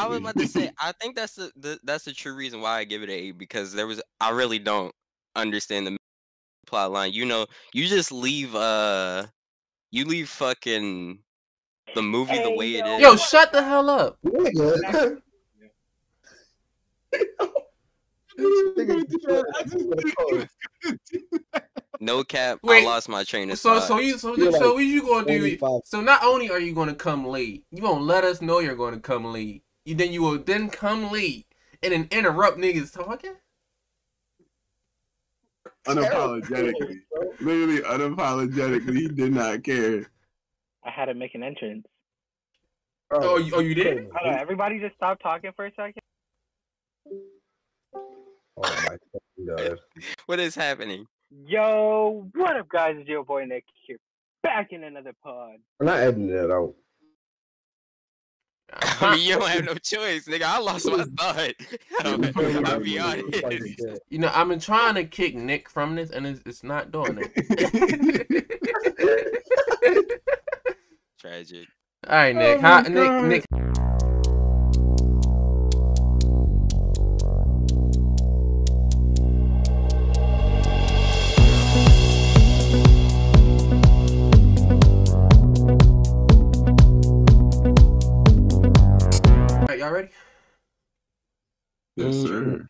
I was about to say, I think that's the true reason why I give it an 8, because I really don't understand the plot line. You know, you just leave fucking the movie the way it is. Yo, shut the hell up. No cap. Wait, I lost my train of thought. So what you gonna do? So not only are you gonna come late, you won't let us know you're gonna come late. You will then come late and then interrupt niggas talking. Unapologetically, literally unapologetically, he did not care. I had to make an entrance. Oh, you did? Hold on, everybody just stop talking for a second. Oh my God. What is happening? Yo, what up, guys? It's your boy Nick here, back in another pod. I'm not editing that out. I mean, you don't have no choice, nigga. I lost my thought. I'll be honest. You know, I've been trying to kick Nick from this, and it's not doing it. Tragic. All right, Nick. Nick. Y'all ready? Yes, sir.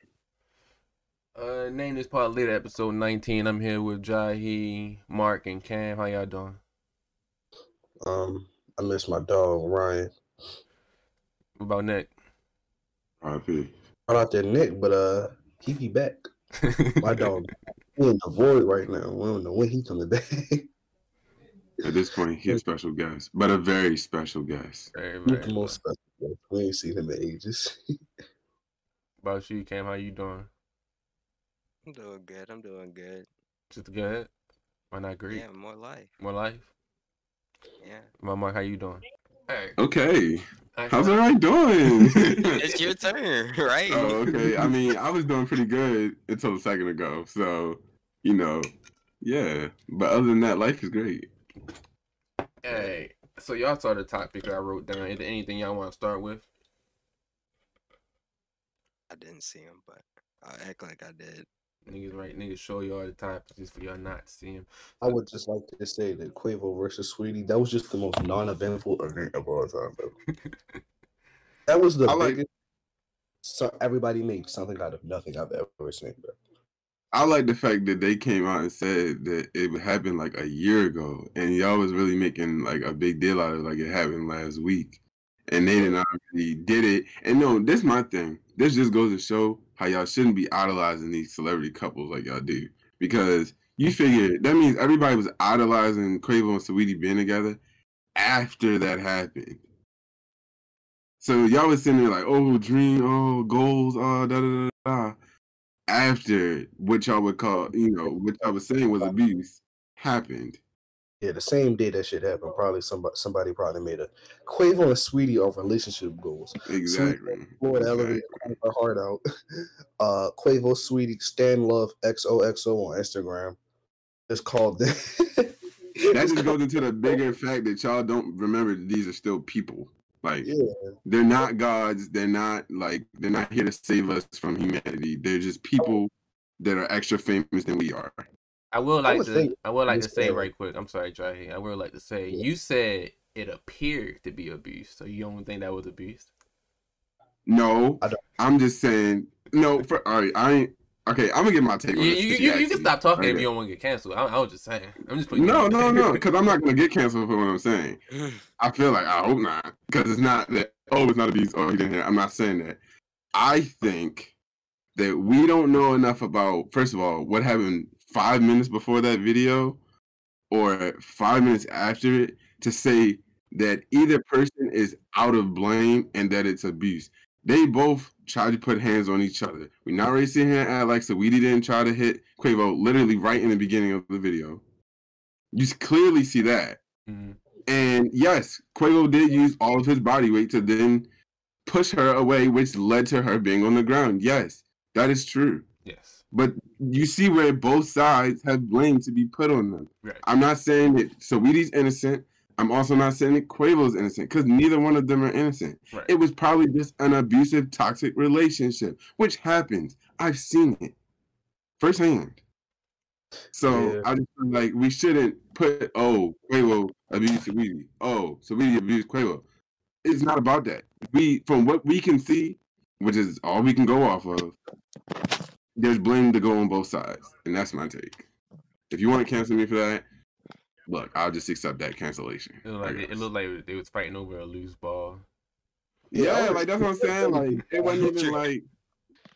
Name this part later, episode 19. I'm here with Jahi, Marc, and Kam. How y'all doing? I miss my dog Ryan. What about Nick? R.I.P. I'm out there, Nick, but he be back. My dog, we in the void right now. We don't know when he coming back. At this point, he's a special guest, but a very special guest. Very, He's very the most special guest. We ain't seen him in ages. About you, Kam, how you doing? I'm doing good. Just good? Why not great? Yeah, more life. More life? Yeah. My Marc, how you doing? Hey. Okay. How's everybody doing? It's your turn, right? Oh, okay. I mean, I was doing pretty good until a second ago. So, you know, yeah. But other than that, life is great. Hey, so y'all saw the topic I wrote down. Is there anything y'all want to start with? I didn't see him, but I'll act like I did. Niggas show y'all the topics just for y'all not to see him. I would just like to say that Quavo versus Saweetie, that was just the most non-eventful event of all time, bro. That was the biggest. So everybody made something out of nothing I've ever seen, bro. I like the fact that they came out and said that it happened like a year ago, and y'all was really making like a big deal out of it, like it happened last week, and they didn't really did it. And no, this is my thing. This just goes to show how y'all shouldn't be idolizing these celebrity couples like y'all do, because you figure that means everybody was idolizing Quavo and Saweetie being together after that happened. So y'all was sitting there like, oh, dream, oh, goals, oh, da da da da. After what y'all would call, you know, what I was saying was abuse happened. Yeah, the same day that shit happened, probably somebody probably made a Quavo and Saweetie of relationship goals. Exactly. Florida elevator, her heart out. Quavo, Saweetie, Stan Love XOXO on Instagram. It's called that. That just goes into the bigger fact that y'all don't remember that these are still people. Like, yeah. They're not gods. They're not here to save us from humanity. They're just people that are extra famous than we are. I would like to say right quick. I'm sorry, Jahi. I would like to say you said it appeared to be abuse, so you don't think that was abuse? No, I'm just saying. No, all right. I ain't. Okay, I'm gonna get my take on this. You can stop talking if you don't want to get canceled. I was just saying. I'm just putting no, because I'm not gonna get canceled for what I'm saying. I feel like I hope not, because it's not that. Oh, it's not abuse. Oh, he didn't hear. I'm not saying that. I think that we don't know enough about, first of all, what happened 5 minutes before that video, or 5 minutes after it, to say that either person is out of blame and that it's abuse. They both tried to put hands on each other. We're not ready to sit here and act like Saweetie didn't try to hit Quavo literally right in the beginning of the video. You clearly see that. Mm-hmm. And yes, Quavo did use all of his body weight to then push her away, which led to her being on the ground. Yes, that is true. Yes. But you see where both sides have blame to be put on them. Right. I'm not saying that Saweetie's innocent. I'm also not saying that Quavo's innocent because neither one of them are innocent. Right. It was probably just an abusive, toxic relationship, which happens. I've seen it firsthand. So I just feel like we shouldn't put, Quavo abused Saweetie. Saweetie abused Quavo. It's not about that. From what we can see, which is all we can go off of, there's blame to go on both sides. And that's my take. If you want to cancel me for that, look, I'll just accept that cancellation. It looked like they was fighting over a loose ball. Yeah, like that's what I'm saying. Like it wasn't even like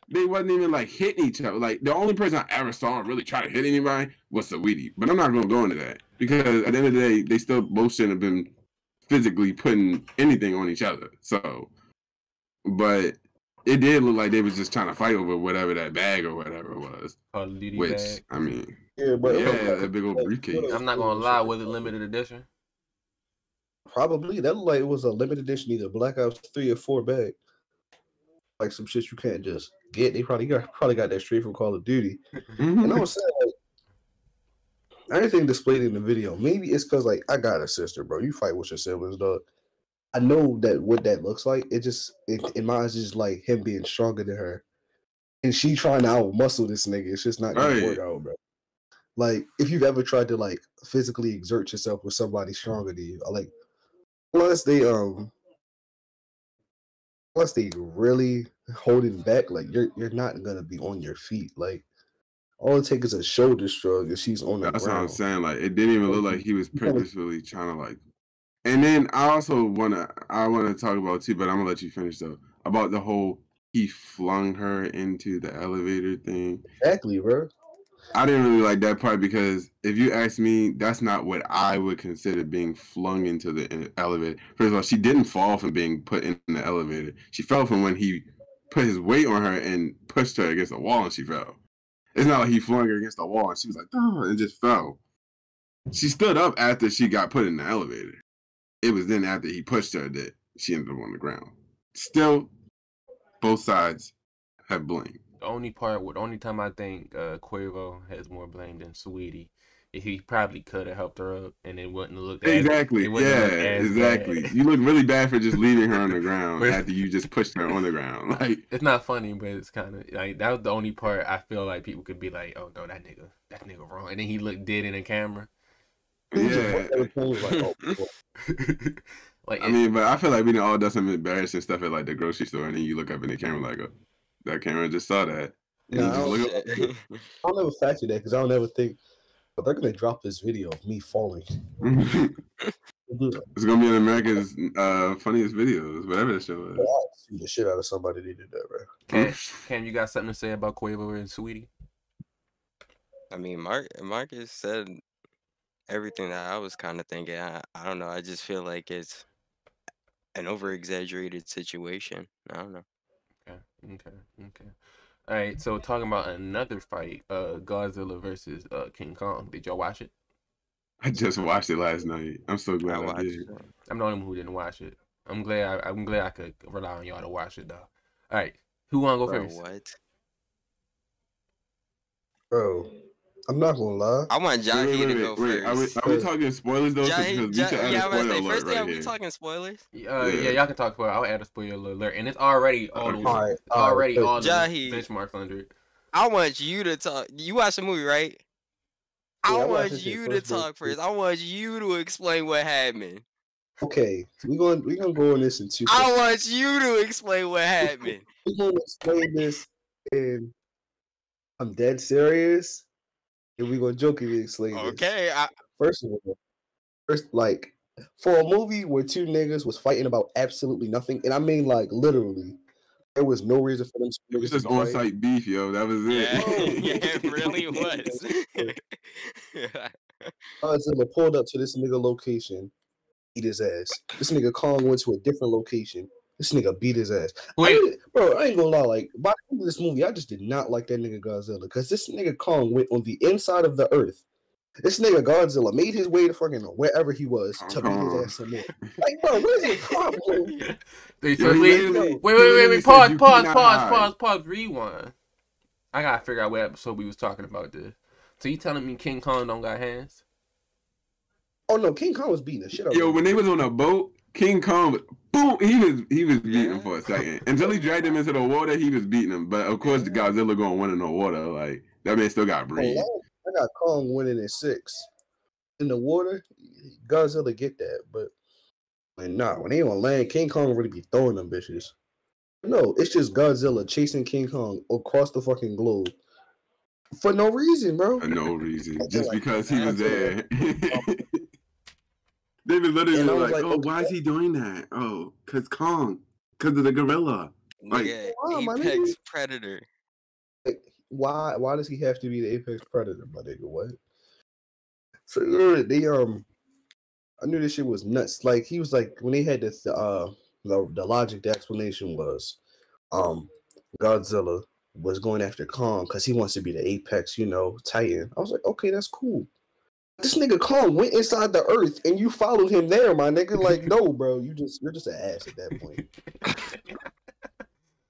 they wasn't even like hitting each other. Like the only person I ever saw really try to hit anybody was Saweetie. But I'm not gonna go into that because at the end of the day, they still both shouldn't have been physically putting anything on each other. So, but it did look like they was just trying to fight over whatever that bag or whatever it was. Call of Duty which bag. I mean, but that big old briefcase. I'm not gonna lie, was it limited edition? Probably. That looked like it was a limited edition, either Black Ops 3 or 4 bag. Like some shit you can't just get. They probably got that straight from Call of Duty. And I was saying, like, everything displayed in the video, maybe it's because, like, I got a sister, bro. You fight with your siblings, dog. I know that what that looks like. It just, in my eyes, just like him being stronger than her. And she trying to out-muscle this nigga. It's just not going to work out, bro. Like, if you've ever tried to, like, physically exert yourself with somebody stronger than you, like, Plus they really holding back. Like you're not gonna be on your feet. Like all it takes is a shoulder shrug, and she's on the ground. That's what I'm saying. Like it didn't even look like he was purposefully trying to like. And then I also wanna talk about too, but I'm gonna let you finish though about the whole he flung her into the elevator thing. Exactly, bro. I didn't really like that part because if you ask me, that's not what I would consider being flung into the elevator. First of all, she didn't fall from being put in the elevator. She fell from when he put his weight on her and pushed her against the wall and she fell. It's not like he flung her against the wall and she was like, oh, and just fell. She stood up after she got put in the elevator. It was then after he pushed her that she ended up on the ground. Still, both sides have blame. The only time I think Quavo has more blame than Saweetie, he probably could have helped her up, and it wouldn't look exactly. Exactly. Bad. You look really bad for just leaving her on the ground after you just pushed her on the ground. Like it's not funny, but it's kind of like that was the only part I feel like people could be like, "Oh no, that nigga wrong," and then he looked dead in the camera. Yeah. Like I mean, but I feel like we done all done some embarrassing stuff at like the grocery store, and then you look up in the camera like, that camera just saw that. And No, you just look up. I'll never factor that because I'll never think, but they're gonna drop this video of me falling. It's gonna be in America's funniest videos, whatever the show is. I'll see the shit out of somebody that did that, bro. Cam, you got something to say about Quavo and Saweetie? I mean, Marcus said everything that I was kind of thinking. I don't know. I just feel like it's an over-exaggerated situation. I don't know. Okay. All right, so talking about another fight, Godzilla versus King Kong. Did y'all watch it? I just watched it last night. I'm so glad I did. I'm the only one who didn't watch it. I'm glad I could rely on y'all to watch it though. All right, who wanna go first? What? Bro, I'm not gonna lie. I want Jahi to go first. Are we talking spoilers though? Jahi, first thing, are we talking spoilers? Yeah, y'all can talk spoilers. I'll add a spoiler alert, and it's already all the benchmarks under it. I want you to talk. You watched the movie, right? I want you to talk first. I want you to explain what happened. Okay, we gonna go on this in 2 I want you to explain what happened. We're gonna explain this, and I'm dead serious. And we're gonna jokingly explain this. Okay. First of all, like for a movie where two niggas was fighting about absolutely nothing, and I mean like literally, there was no reason for them to. It was just on-site beef, yo. That was it. Yeah, it really was. Godzilla pulled up to this nigga location, beat his ass. This nigga Kong went to a different location. This nigga beat his ass. I ain't gonna lie. Like by the end of this movie, I just did not like that nigga Godzilla because this nigga Kong went on the inside of the earth. This nigga Godzilla made his way to fucking wherever he was to beat his ass some more. Like, bro, what is the problem? Wait. Pause. Rewind. I gotta figure out what episode we was talking about this. So you telling me King Kong don't got hands? Oh no, King Kong was beating the shit out of him. Yo, when they was on a boat, King Kong, boom, he was beating him for a second. Until he dragged him into the water, he was beating him. But of course, the Godzilla gonna win in the water. Like that man still got breathe. I got Kong winning in 6. In the water, Godzilla get that, but like nah, when they on land, King Kong really be throwing them bitches. No, it's just Godzilla chasing King Kong across the fucking globe for no reason, bro. For no reason, just because he was there. They been literally like, oh, why is he doing that? Oh, because Kong, because of the gorilla. Like, apex predator. Like, why does he have to be the apex predator, my nigga? What? So they I knew this shit was nuts. Like he was like when they had this the logic, the explanation was Godzilla was going after Kong because he wants to be the apex, Titan. I was like, okay, that's cool. This nigga Kong went inside the earth and you followed him there, my nigga. Like, no, bro, you're just an ass at that point.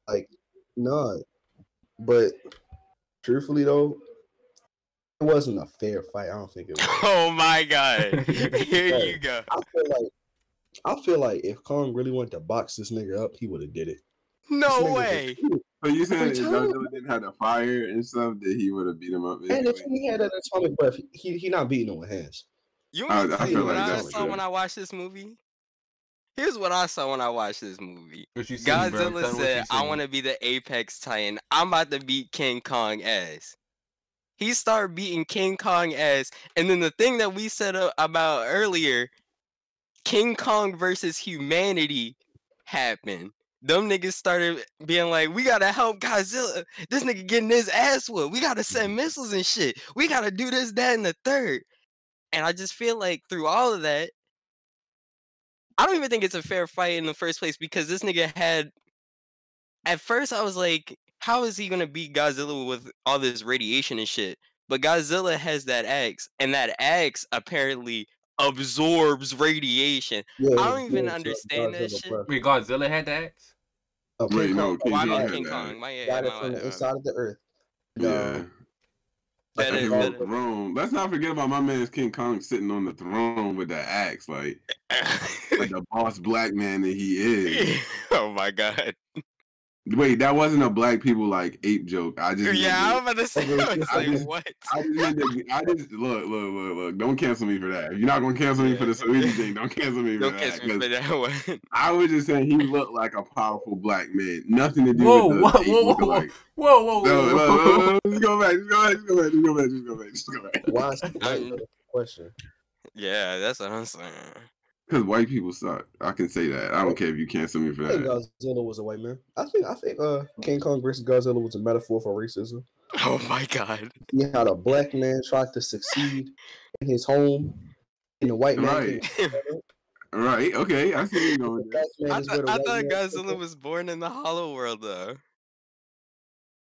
Like, nah. But truthfully though, it wasn't a fair fight. I don't think it was. Oh my god. Here you go. I feel like if Kong really wanted to box this nigga up, he would have did it. No way. So you said if Godzilla didn't have the fire and stuff, that he would have beat him up. Basically. And if he had an atomic breath, he not beating him with hands. You want to see what I saw when I watched this movie? Here's what I saw when I watched this movie. Godzilla said, I want to be the apex titan. I'm about to beat King Kong ass. He started beating King Kong ass. And then the thing that we said about earlier, King Kong versus humanity happened. Them niggas started being like, we gotta help Godzilla. This nigga getting his ass whooped. We gotta send missiles and shit. We gotta do this, that, and the third. And I just feel like through all of that, I don't even think it's a fair fight in the first place because this nigga had... At first, I was like, how is he gonna beat Godzilla with all this radiation and shit? But Godzilla has that axe, and that axe apparently absorbs radiation. Yeah, I don't even understand that shit. Wait, Godzilla had the axe? Oh, wait, no, King Kong had King that. Kong. Got it from the inside of the earth. Yeah. That throne. Let's not forget about my man's King Kong sitting on the throne with the axe, like the boss black man that he is. Oh my god. Wait, that wasn't a black people like ape joke. I was about to say, what? I just look. Don't cancel me for that. If you're not gonna cancel me for the Saweetie thing, don't cancel me for that. Don't cancel me for that one. I was just saying he looked like a powerful black man. Nothing to do with the ape whoa. Just go back. Why is that question? Yeah, that's what I'm saying. Because white people suck. I can say that. I don't care if you cancel me for that. I think Godzilla was a white man. I think King Kong versus Godzilla was a metaphor for racism. Oh my god. He had a black man try to succeed in his home, and the white man. Right. Okay. I see you going. I thought Godzilla was born in the Hollow World though.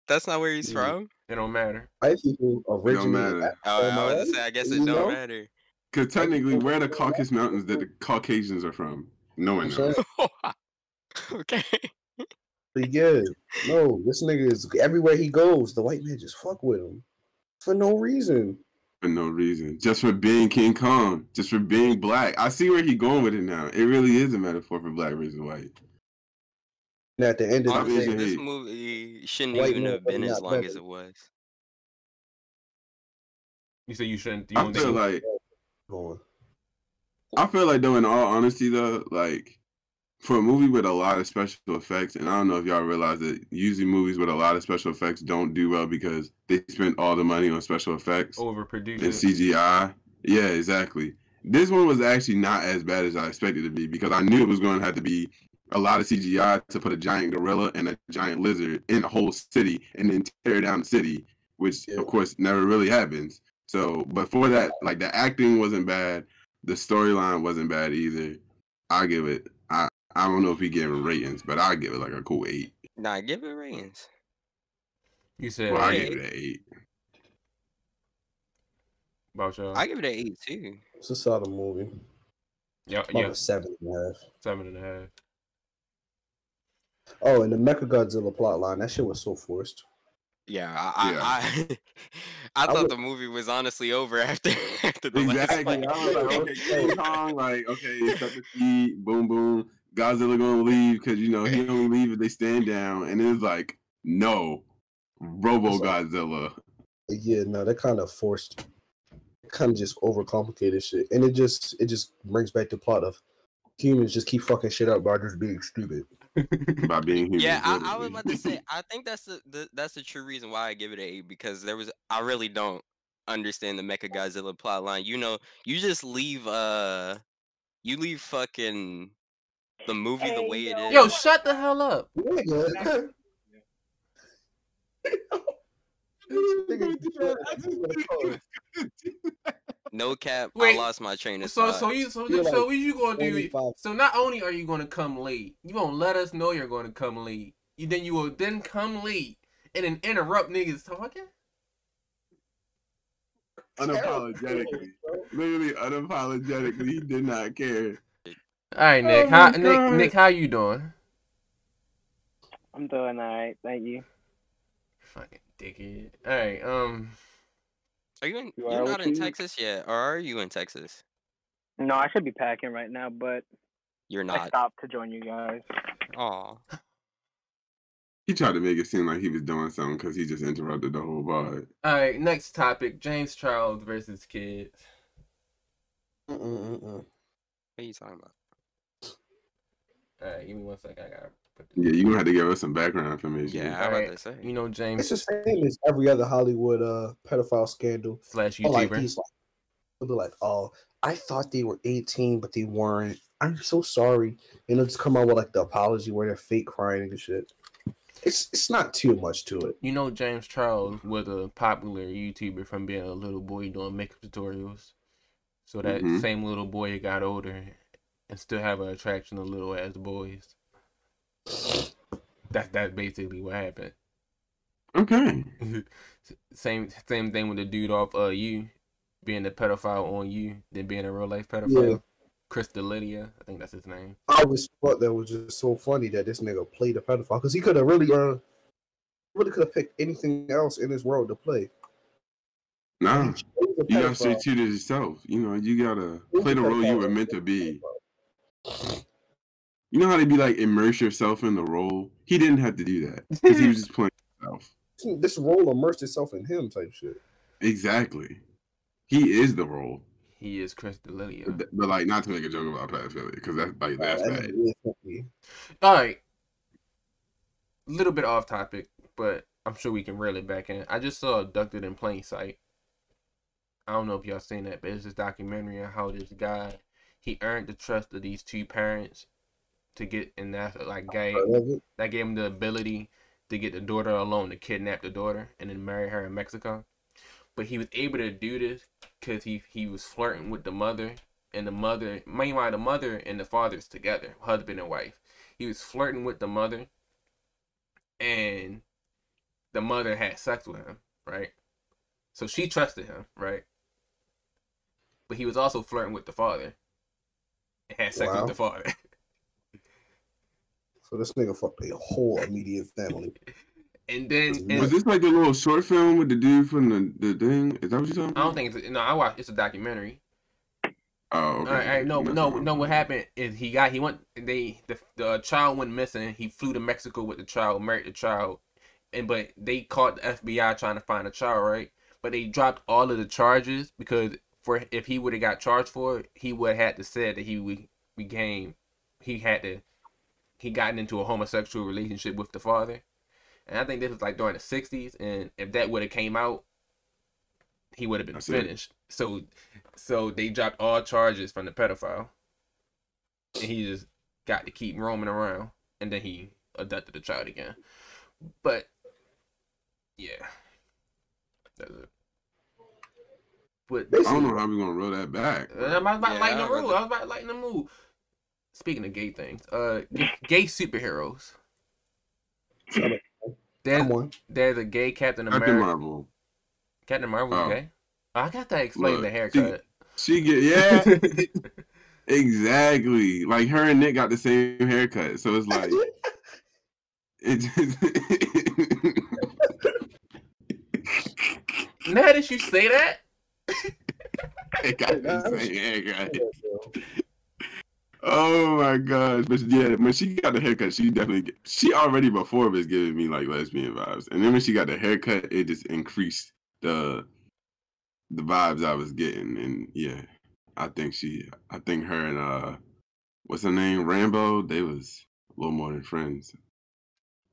That's not where he's from. It don't matter. White people originally. Don't matter. I was to say, I guess it don't matter. Because technically, where are the Caucasus Mountains that the Caucasians are from? No one knows. Okay. Yeah. No, this nigga is everywhere he goes. The white man just fuck with him for no reason. For no reason. Just for being King Kong. Just for being black. I see where he's going with it now. It really is a metaphor for black versus white. And at the end of the day, this movie shouldn't even have been as long as it was. You say you shouldn't. I feel like though, in all honesty though, like for a movie with a lot of special effects, and I don't know if y'all realize that usually movies with a lot of special effects don't do well because they spend all the money on special effects. Overproduced. And CGI. Yeah, exactly. This one was actually not as bad as I expected it to be because I knew it was going to have to be a lot of CGI to put a giant gorilla and a giant lizard in a whole city and then tear down the city, which of course never really happens. So, but for that, like the acting wasn't bad, the storyline wasn't bad either. I give it. I don't know if he gave it ratings, but I give it like a cool 8. Nah, give it ratings. You said I give it an 8. About y'all? I give it an 8 too. It's a solid movie. Yeah. 7.5. 7.5. Oh, and the Mechagodzilla plotline, that shit was so forced. Yeah, Yeah. I thought would- the movie was honestly over after the last Exactly. fight. I was like, okay, King Kong, like, okay, set the feet, boom, boom. Godzilla gonna leave because he only leave if they stand down, and it's like, no, Robo Godzilla. Yeah, no, that kind of forced, kind of just overcomplicated shit, and it just brings back the plot of humans just keep fucking shit up by just being stupid. By being human. Yeah, I was about to say. I think that's that's the true reason why I give it an 8 because I really don't understand the Mecha Godzilla plot line. You just leave you leave fucking the movie the way it is. Yo, shut the hell up. No cap, Wait, I lost my train of So thought. what you gonna do? 25. So not only are you gonna come late, you won't let us know you're gonna come late. Then you will then come late and then interrupt niggas talking. Unapologetically, literally unapologetically, he did not care. All right, Nick. Nick, how you doing? I'm doing alright, thank you. Fucking dickhead. All right. Are you in? You You're are not what in you- Texas yet, or are you in Texas? No, I should be packing right now, but You're I not. stopped to join you guys. Aw. He tried to make it seem like he was doing something because he just interrupted the whole vibe. All right. Next topic: James Charles versus Kids. What are you talking about? All right. Give me 1 second. I gotta put this. Yeah, you gonna have to give us some background information. Yeah, All I'm right. about to say. You know James It's the same as every other Hollywood pedophile scandal. / Or YouTuber. like these, like, they'll be like, "Oh, I thought they were 18, but they weren't. I'm so sorry." And they'll just come out with like the apology where they're fake crying and shit. It's not too much to it. You know James Charles was a popular YouTuber from being a little boy doing makeup tutorials. So that same little boy got older and still have an attraction to little ass boys. That's basically what happened. Okay. Same thing with the dude off You being the pedophile on You, then being a real life pedophile. Yeah. Chris D'Elia, I think that's his name. I always thought that was just so funny that this nigga played a pedophile because he could have really could have picked anything else in this world to play. Nah, He chose a you gotta pedophile. stay true to yourself. You gotta play the role you were meant to be. You know how they be like, immerse yourself in the role? He didn't have to do that because he was just playing himself. This role immersed itself in him type shit. Exactly. He is the role. He is Chris D'Elia. But like, not to make a joke about pedophilia because that's bad. All right. Little bit off topic, but I'm sure we can reel it back in. I just saw Abducted in Plain Sight. I don't know if y'all seen that, but it's this documentary on how this guy, he earned the trust of these two parents to get, and that like gave him the ability to get the daughter alone, to kidnap the daughter and then marry her in Mexico. But he was able to do this because he was flirting with the mother, and meanwhile the mother and the father's together, husband and wife. He was flirting with the mother, and the mother had sex with him, right? So she trusted him, right? But he was also flirting with the father and had sex with the father. So this nigga fucked a whole immediate family. And then was this like the little short film with the dude from the thing? Is that what you're talking about? I don't think it's I watched. It's a documentary. Oh, okay. All right, no. What happened is the child went missing. He flew to Mexico with the child, married the child, but they caught the FBI trying to find the child, right? But they dropped all of the charges because if he would have got charged for it, he would have had to say that he gotten into a homosexual relationship with the father. And I think this was like during the 60s, and if that would have came out, he would have been finished. So they dropped all charges from the pedophile, and he just got to keep roaming around, and then he abducted the child again. But yeah, that's it. But I don't know how we're gonna roll that back. I was about to lighten the mood. Speaking of gay things, gay superheroes. There's a gay Captain America. Captain Marvel. Captain Marvel's gay. I got to explain the haircut. Exactly. Like her and Nick got the same haircut, so it's like it just Now that you say that, It got the same haircut. Oh my gosh! But yeah, when she got the haircut, she already before was giving me like lesbian vibes, and then when she got the haircut, it just increased the vibes I was getting, and yeah, I think her and what's her name, Rambo, they was a little more than friends.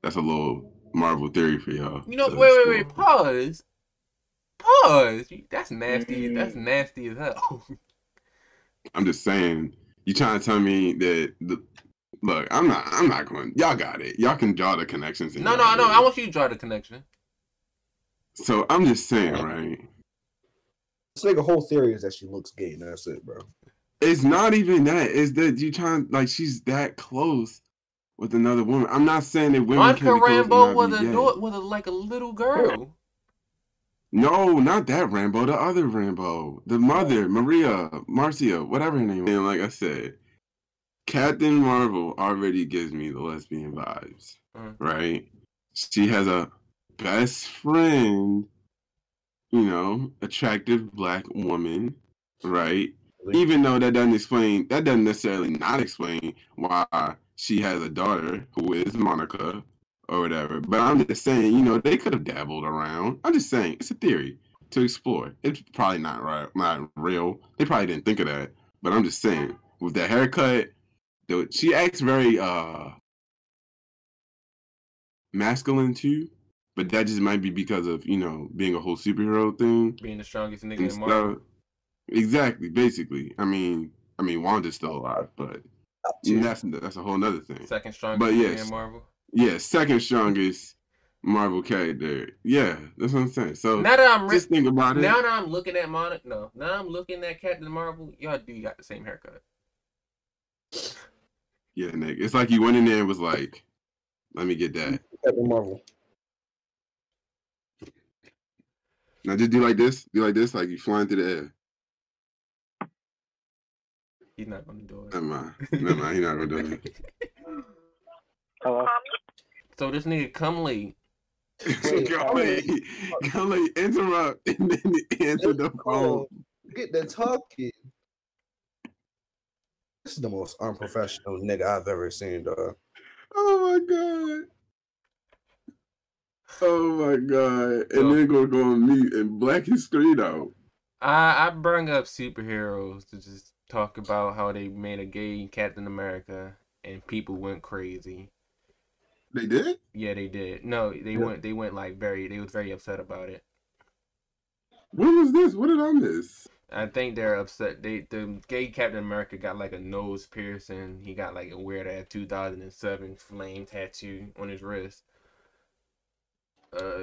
That's a little Marvel theory for y'all. You know, wait, pause. That's nasty. That's nasty as hell. I'm just saying, you trying to tell me that look, I'm not going. Y'all got it. Y'all can draw the connections. No. I want you to draw the connection. So I'm just saying, right? It's like a whole theory is that she looks gay, and that's it, bro. It's not even that. It's that you trying like she's that close with another woman. I'm not saying that women Monica can be close Rambo was like a little girl. No, not that Rambo. The other Rambo, the mother, Marcia, whatever her name is. And like I said, Captain Marvel already gives me the lesbian vibes, right? She has a best friend, attractive black woman, right? Even though that doesn't necessarily not explain why she has a daughter who is Monica or whatever. But I'm just saying, they could have dabbled around. I'm just saying, it's a theory to explore. It's probably not real. They probably didn't think of that. But I'm just saying, with that haircut, she acts very masculine too. But that just might be because of, being a whole superhero thing. Being the strongest nigga in Marvel. Exactly, basically. I mean, Wanda's still alive, but that's a whole nother thing. Second strongest nigga in Marvel. Yeah, second strongest Marvel character. Yeah, that's what I'm saying. So now that I'm just think about it. Now that I'm looking at now I'm looking at Captain Marvel. Y'all do got the same haircut. Yeah, Nick. It's like you went in there and was like, "Let me get that." Captain Marvel. Now just do like this. Do like this, like you flying through the air. He's not gonna do it. Never mind. He's not gonna do it. Hello. So this nigga come late. Come late, interrupt, and then answer the phone. Get the talking. This is the most unprofessional nigga I've ever seen, dog. Oh my god. Oh my god. And then go on mute and black his screen out. I bring up superheroes to just talk about how they made a gay Captain America and people went crazy. They did? Yeah, they did. No, they went like they was very upset about it. When was this? What did I miss? I think they're upset. The gay Captain America got like a nose piercing. He got like a weird ass 2007 flame tattoo on his wrist.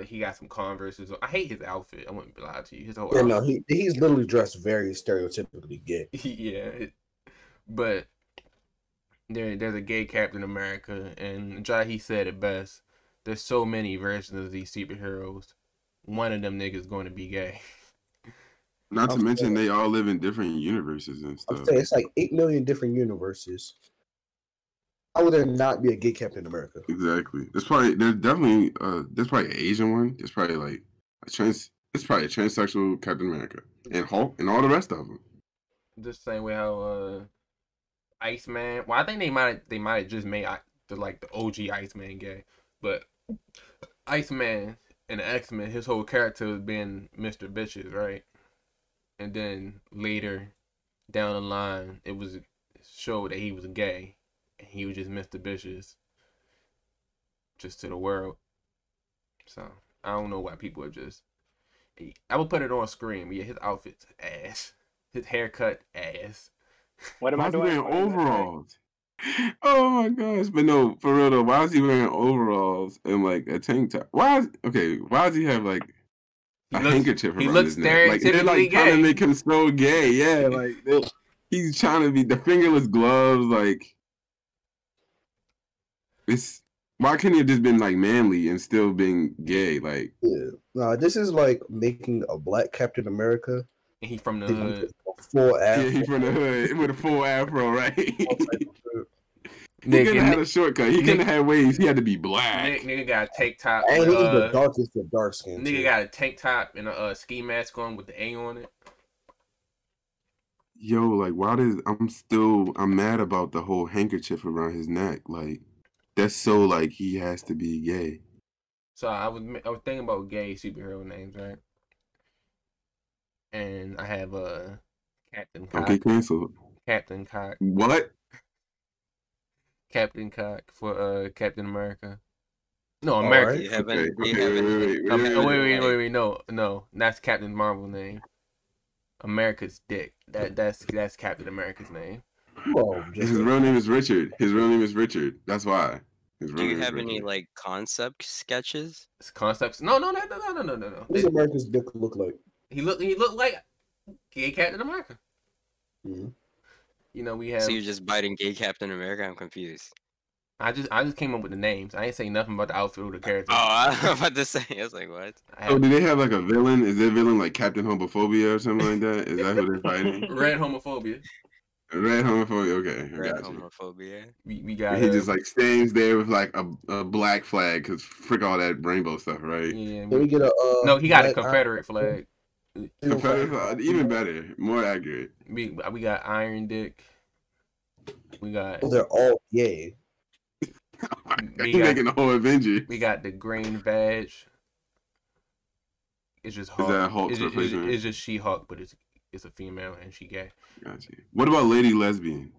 He got some Converses. I hate his outfit. I wouldn't lie to you. His whole outfit. No, he's literally dressed very stereotypically gay. Yeah, but there's a gay Captain America, and Jahi said it best. There's so many versions of these superheroes. One of them niggas going to be gay. Not to mention they all live in different universes and stuff. I'm saying it's like 8 million different universes. How would there not be a gay Captain America? Exactly. There's probably an Asian one. There's probably like it's probably a transsexual Captain America and Hulk and all the rest of them. The same way how Iceman. Well, I think they might have just made the OG Iceman gay, but Iceman and the X-Men, his whole character was being Mr. Bitches, right? And then later down the line, it was showed that he was gay. And he was just Mr. Bitches. Just to the world. So, I don't know why people are just... I would put it on screen, but yeah, his outfit's ass. His haircut, ass. What am I doing? Wearing overalls? Oh my gosh. But no, for real though, why is he wearing overalls and like a tank top? Why does he have like a handkerchief around his neck? Like they're like trying to make him so gay. Yeah, like he's trying to be the fingerless gloves, like why couldn't he have just been like manly and still being gay? Like no, this is like making a black Captain America. And he from the hood. Full afro. Yeah, he from the hood with a full afro, right? couldn't have had a shortcut. He couldn't have had waves. He had to be black. Nigga got a tank top. And he's the darkest of dark skin. Nigga got a tank top and a ski mask on with the A on it. Yo, like, why does I'm mad about the whole handkerchief around his neck. Like, that's so like he has to be gay. So I was thinking about gay superhero names, right? And I have Captain Cock. Okay, cancel. Captain Cock. What? Captain Cock for Captain America. No, America. Right. Wait. No, that's Captain Marvel's name. America's Dick. That's Captain America's name. Well, his real name is Richard. That's why. Do you have any like concept sketches? Concepts? No. What does America's Dick look like? He looked like gay Captain America. Mm-hmm. You know, we have. So you're just biting gay Captain America? I'm confused. I just came up with the names. I ain't saying nothing about the outfit or the character. Oh, I was about to say. I was like, what? Oh, do they have like a villain? Is their villain like Captain Homophobia or something like that? Is that who they're fighting? Red Homophobia. Red Homophobia. Okay, Red Homophobia. We got. He just like stands there with like a black flag because frick all that rainbow stuff, right? Yeah. Can we get a? No, he got a Confederate flag. Confederate flag, even better, more accurate. We got Iron Dick. We got. Oh, they're all gay. Making the whole Avenger. We got the green badge. It's just Hulk. Is that Hulk's replacement? It's just She-Hulk, but it's a female and she gay. Gotcha. What about Lady Lesbian?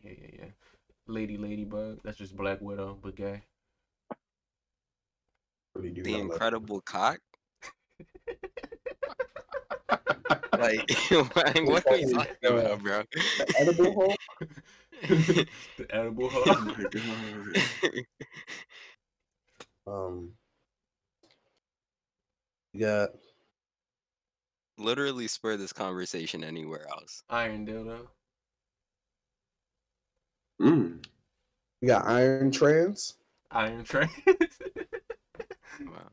Yeah. Ladybug. That's just Black Widow, but gay. The Incredible Cock. Like, what are you talking about, bro? The edible hole. The edible hole. Oh my god. You got. Literally spur this conversation anywhere else. Iron Dildo. You got Iron Trans. Iron Trans. Wow.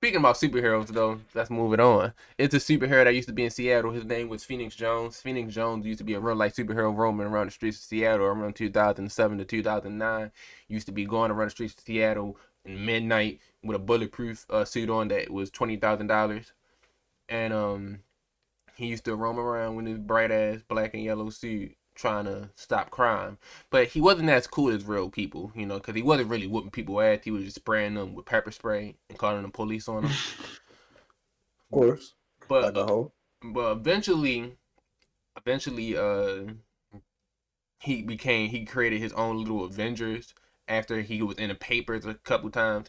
Speaking about superheroes, though, let's move it on. It's a superhero that used to be in Seattle. His name was Pheonix Jones. Pheonix Jones used to be a real-life superhero roaming around the streets of Seattle around 2007 to 2009. Used to be going around the streets of Seattle in midnight with a bulletproof suit on that was $20,000. And he used to roam around with his bright-ass black and yellow suit trying to stop crime. But he wasn't as cool as real people, you know, because he wasn't really whooping people ass. He was just spraying them with pepper spray and calling the police on them. Of course. But like eventually he created his own little Avengers after he was in the papers a couple times,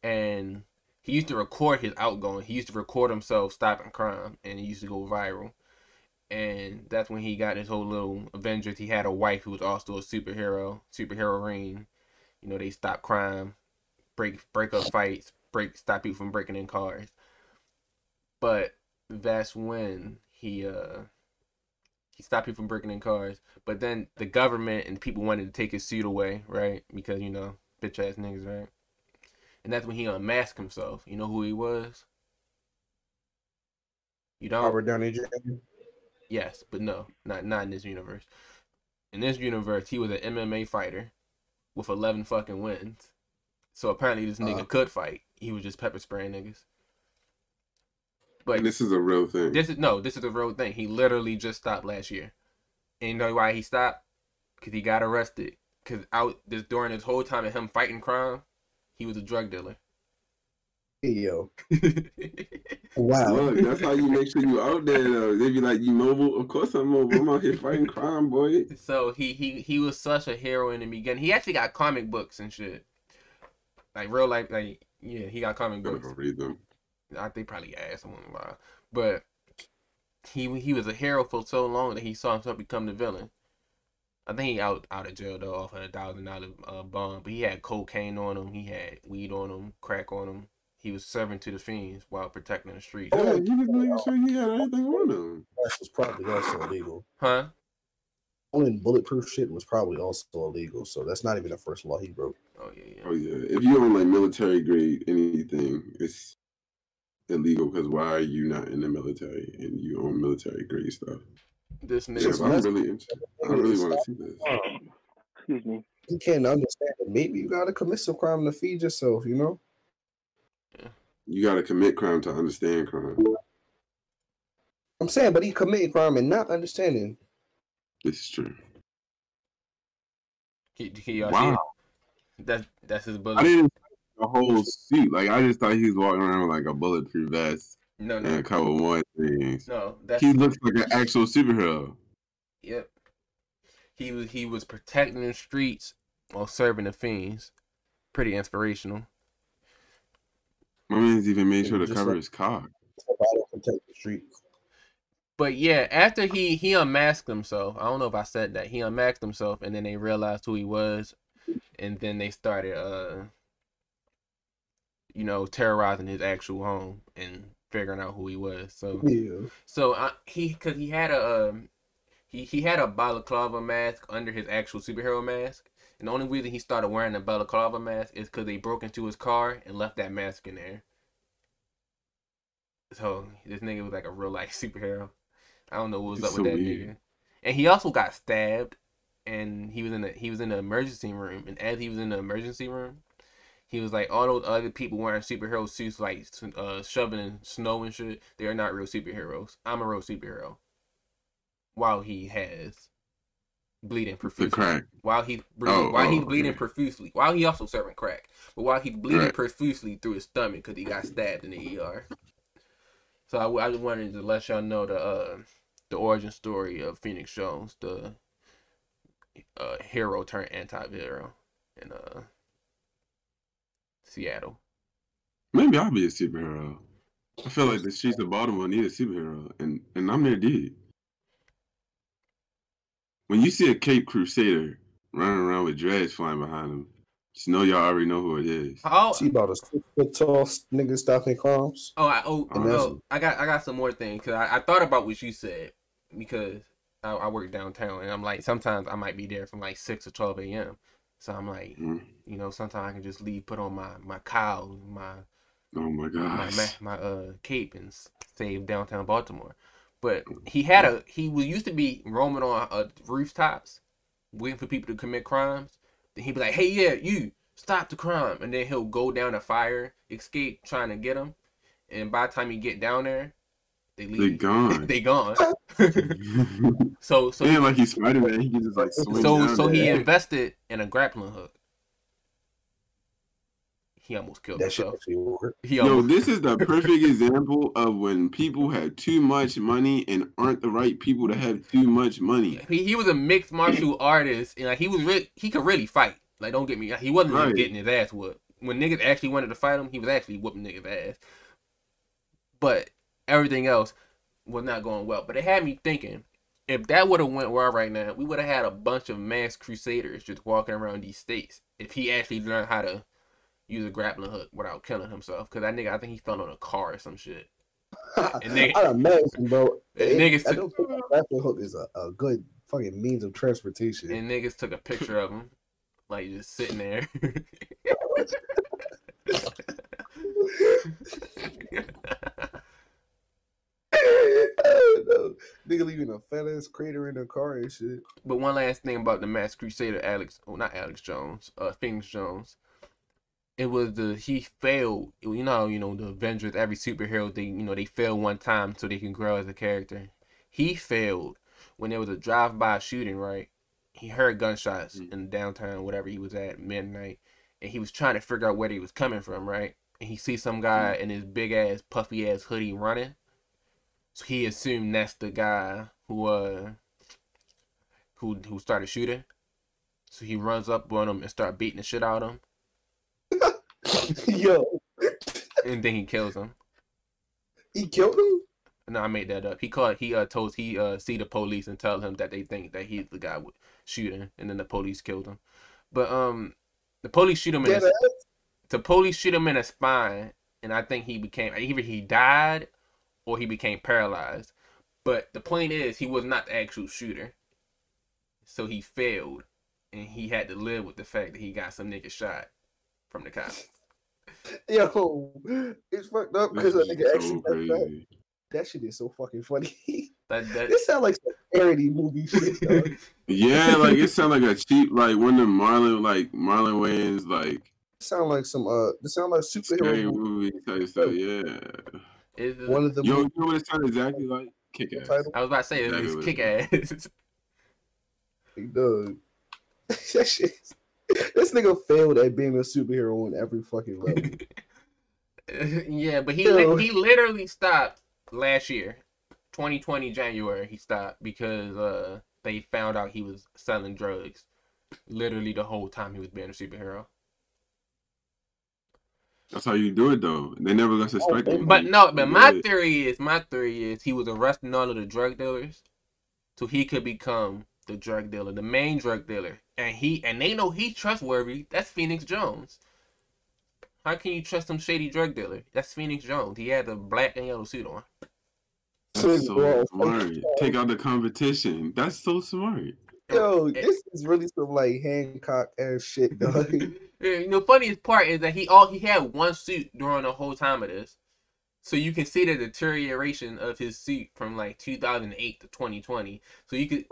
and he used to record his outgoing. He used to record himself stopping crime, and he used to go viral. And that's when he got his whole little Avengers. He had a wife who was also a superhero ring. You know, they stop crime, break up fights, stop people from breaking in cars. But that's when he stopped people from breaking in cars. But then the government and people wanted to take his suit away, right? Because, you know, bitch ass niggas, right? And that's when he unmasked himself. You know who he was? You don't? Robert Downey Jr. Yes, but no, not in this universe. In this universe, he was an MMA fighter with 11 fucking wins. So apparently this nigga could fight. He was just pepper spraying niggas. But and this is a real thing. This is a real thing. He literally just stopped last year. And you know why he stopped? Because he got arrested. Because during this whole time of him fighting crime, he was a drug dealer. Hey, yo. Wow. Look, that's how you make sure you out there, though. They be like, you mobile? Of course I'm mobile. I'm out here fighting crime, boy. So he was such a hero in the beginning. He actually got comic books and shit. Like real life, like, yeah, he got comic books. I'm gonna go read them. They probably asked him a while. But he was a hero for so long that he saw himself become the villain. I think he out of jail though off a $1,000 bond. But he had cocaine on him, he had weed on him, crack on him. He was serving to the fiends while protecting the streets. Yeah, he was making sure he had everything on him. That was probably also illegal. Huh? Owning bulletproof shit was probably also illegal. So that's not even the first law he broke. Oh yeah. Oh yeah. If you own like military grade anything, it's illegal because why are you not in the military and you own military grade stuff? This Yeah, nigga. but I really want to see this. Excuse me. You can't understand it. Maybe you gotta commit some crime to feed yourself, you know? You got to commit crime to understand crime. I'm saying, but he committed crime and not understanding. This is true. Wow. That's his bullet. I didn't the whole suit. Like I just thought he was walking around with like a bulletproof vest No. and a couple more things. No, he looks like an actual superhero. Yep. He was protecting the streets while serving the fiends. Pretty inspirational. My man's even made sure to cover his car. Protect the streets. But yeah, after he unmasked himself, I don't know if I said that. He unmasked himself and then they realized who he was. And then they started terrorizing his actual home and figuring out who he was. So yeah. So he had a balaclava mask under his actual superhero mask. And the only reason he started wearing the balaclava mask is because they broke into his car and left that mask in there. So this nigga was like a real life superhero. I don't know what was up with that nigga. And he also got stabbed, and he was in the emergency room. And as he was in the emergency room, he was like, all those other people wearing superhero suits, like shoveling snow and shit. They are not real superheroes. I'm a real superhero. While he has bleeding profusely. The crack. While he's bleeding profusely. While he also serving crack. But while he's bleeding profusely through his stomach because he got stabbed in the ER. So I just wanted to let y'all know the origin story of Pheonix Jones, the hero turned anti-hero in Seattle. Maybe I'll be a superhero. I feel like the streets of Baltimore need a superhero, and I'm their dude. When you see a Cape Crusader running around with dreads flying behind him, just know y'all already know who it is. See about a 6 foot tall nigga stopping crimes. I got some more things because I thought about what you said because I work downtown and I'm like sometimes I might be there from like 6 or 12 a.m. So I'm like, sometimes I can just leave, put on my cowl, oh my gosh, my cape and save downtown Baltimore. But he used to be roaming on rooftops, waiting for people to commit crimes. Then he'd be like, "Hey, yeah, you stop the crime," and then he'll go down a fire escape trying to get them. And by the time you get down there, they leave. They gone. They gone. so like he's Spider-Man, he can just like swing down so there. he invested in a grappling hook. He almost killed himself. This is the perfect example of when people have too much money and aren't the right people to have too much money. He was a mixed martial artist, and like he could really fight. Like, don't get me, he wasn't just getting his ass whooped. When niggas actually wanted to fight him, he was actually whooping niggas' ass. But everything else was not going well. But it had me thinking, if that would have went well right now, we would have had a bunch of masked crusaders just walking around these states. If he actually learned how to use a grappling hook without killing himself, because that nigga, I think he fell on a car or some shit. And I imagine, bro. I don't think a grappling hook is a good fucking means of transportation. And niggas took a picture of him, like just sitting there. Nigga leaving a fat ass crater in the car and shit. But one last thing about the Masked Crusader, Pheonix Jones. It was he failed. You know, the Avengers, every superhero, they fail one time so they can grow as a character. He failed when there was a drive-by shooting, right? He heard gunshots in downtown, whatever he was at, midnight, and he was trying to figure out where he was coming from, right? And he sees some guy in his big-ass, puffy-ass hoodie running. So he assumed that's the guy who started shooting. So he runs up on him and start beating the shit out of him. Yo. And then he kills him. He killed him? No, I made that up. He see the police and tell him that they think that he's the guy with shooting, and then the police killed him. But the police shoot him in the spine, and I think he became either he died or he became paralyzed. But the point is, he was not the actual shooter, so he failed, and he had to live with the fact that he got some nigga shot from the cops. Yo, it's fucked up because that nigga actually that shit is so fucking funny. This sound like some parody movie shit, dog. Yeah, like it sounds like a cheap, like one of the Marlon Wayans, like Sound like some this sound like superhero scary movie. movie type stuff. Yeah. One of the Yo, you movies know what it sounds exactly like? Kick ass. title. I was about to say Exactly it's what kick it ass. He does. That shit. This nigga failed at being a superhero on every fucking level. Yeah, but he Yo. he literally stopped last year, 2020 January. He stopped because they found out he was selling drugs. Literally the whole time he was being a superhero. That's how you do it, though. They never got suspected. But no, but my theory is he was arresting all of the drug dealers, so he could become the drug dealer, the main drug dealer, and they know he's trustworthy. That's Pheonix Jones. How can you trust some shady drug dealer? That's Pheonix Jones. He had the black and yellow suit on. That's so smart. Take out the competition. That's so smart. Yo, this is really some like Hancock ass shit, dog. The funniest part is that he had one suit during the whole time of this, so you can see the deterioration of his suit from like 2008 to 2020. So you could,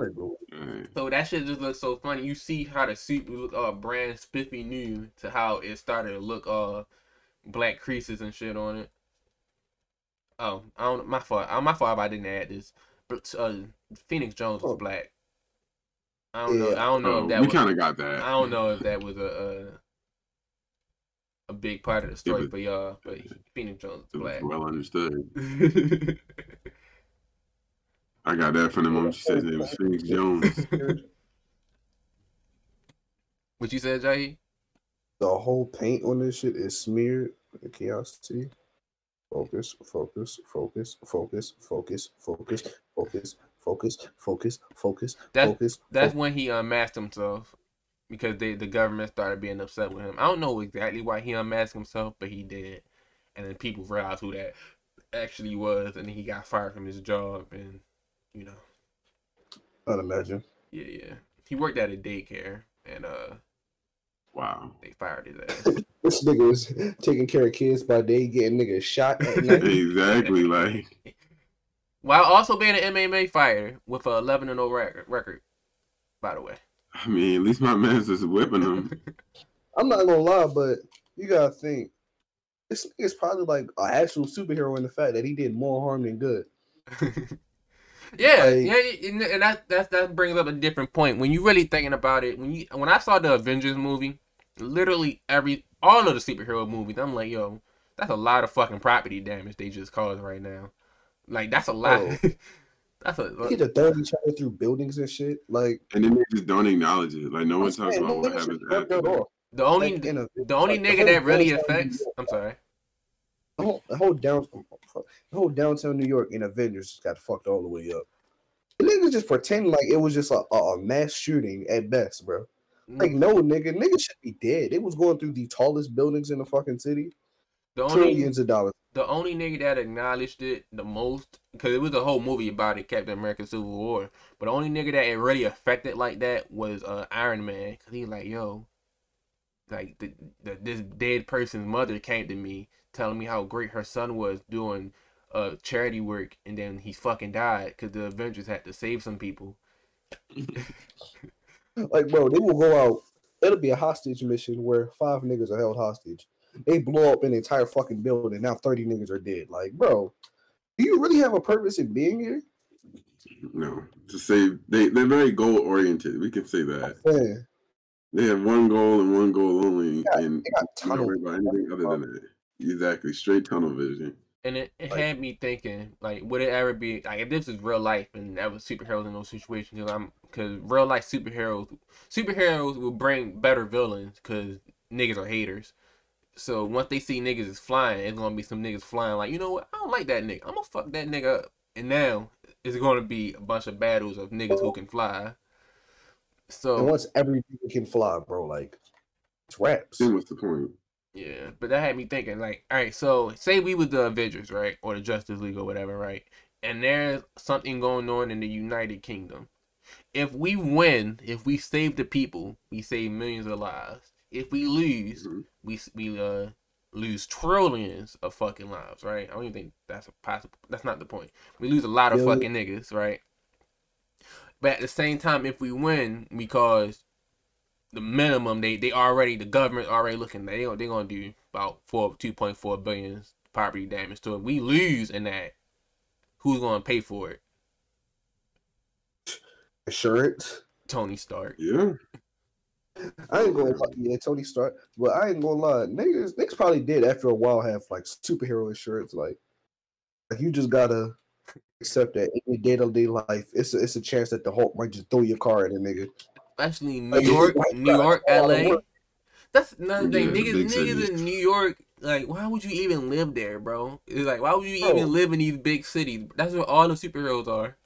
so that shit just looks so funny. You see how the suit would look brand spiffy new to how it started to look black creases and shit on it. Oh, I don't. My fault. My fault if I didn't add this. But Pheonix Jones was black. I don't know. I don't know if that. We kind of got that. I don't know if that was a big part of the story for y'all, but Pheonix Jones is black. Well understood. I got that from the moment she said it was Pheonix Jones. What you said, Jahi? The whole paint on this shit is smeared. Can y'all see? Focus, focus, focus, focus, focus, focus, focus, focus, focus, focus, focus. That's when he unmasked himself because the government started being upset with him. I don't know exactly why he unmasked himself, but he did. And then people realized who that actually was, and then he got fired from his job, and you know. I'd imagine. Yeah. He worked at a daycare, and wow. They fired his ass. This nigga was taking care of kids by day, getting niggas shot at night. Exactly, like. While also being an MMA fighter with a 11-0 record, by the way. I mean, at least my man's just whipping them. I'm not gonna lie, but you gotta think this nigga's probably like an actual superhero in the fact that he did more harm than good. Yeah, and that brings up a different point. When you really thinking about it, when I saw the Avengers movie, literally all of the superhero movies, I'm like, yo, that's a lot of fucking property damage they just caused right now. Like that's a lot. Oh. That's a. He to throw each other through buildings and shit. Like, and then they just don't acknowledge it. Like no one talks about what happens after that. The only nigga that really affects. I'm sorry. The whole downtown New York in Avengers got fucked all the way up. The niggas just pretend like it was just a mass shooting at best, bro. Like, no, niggas should be dead. It was going through the tallest buildings in the fucking city. Trillions of dollars. The only nigga that acknowledged it the most, because it was a whole movie about it, Captain America Civil War. But the only nigga that it really affected like that was Iron Man. Because he like, yo, like this dead person's mother came to me telling me how great her son was doing charity work, and then he fucking died because the Avengers had to save some people. Like, bro, they will go out. It'll be a hostage mission where 5 niggas are held hostage. They blow up an entire fucking building. Now 30 niggas are dead. Like, bro, do you really have a purpose in being here? No, to say they're very goal oriented. We can say that. Man. They have one goal and one goal only, and they got not worry about anything other than that. Exactly, straight tunnel vision. And it had me thinking, like, would it ever be like if this is real life and that was superheroes in those situations? Because real life superheroes will bring better villains because niggas are haters. So once they see niggas is flying, it's gonna be some niggas flying like, you know what? I don't like that nigga. I'm gonna fuck that nigga up. And now it's gonna be a bunch of battles of niggas who can fly. So and once every nigga can fly, bro, like it's raps. Then what's the point? Yeah, but that had me thinking, like, all right, so say we was the Avengers, right, or the Justice League or whatever, right, and there's something going on in the United Kingdom. If we win, if we save the people, we save millions of lives. If we lose, we lose trillions of fucking lives, right? I don't even think that's possible. That's not the point. We lose a lot of fucking niggas, right? But at the same time, if we win, because the minimum the government already looking, they're gonna do about 2.4 billion property damage to it. We lose in that, who's gonna pay for it? Insurance. Tony Stark. Yeah. I ain't gonna lie, yeah, Tony Stark, but I ain't gonna lie, niggas probably did after a while have like superhero insurance, like you just gotta accept that in your day-to-day life, it's a chance that the Hulk might just throw your car at a nigga. Especially New York, LA. That's another thing. Yeah, Niggas in New York, like, why would you even live there, bro? It's like, why would you even live in these big cities? That's where all the superheroes are.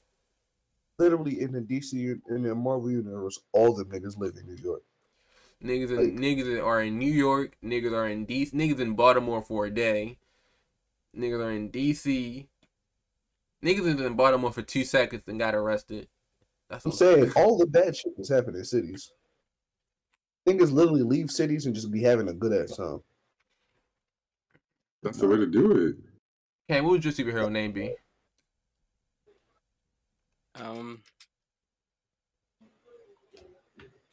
Literally in the DC, in the Marvel universe, all the niggas live in New York. Niggas are in New York. Niggas are in DC. Niggas in Baltimore for a day. Niggas are in DC. Niggas is in Baltimore for 2 seconds and got arrested. That's I'm saying all the bad shit is happening in cities. Niggas literally leave cities and just be having a good ass time. That's the way to do it. Okay, what would your superhero name be? I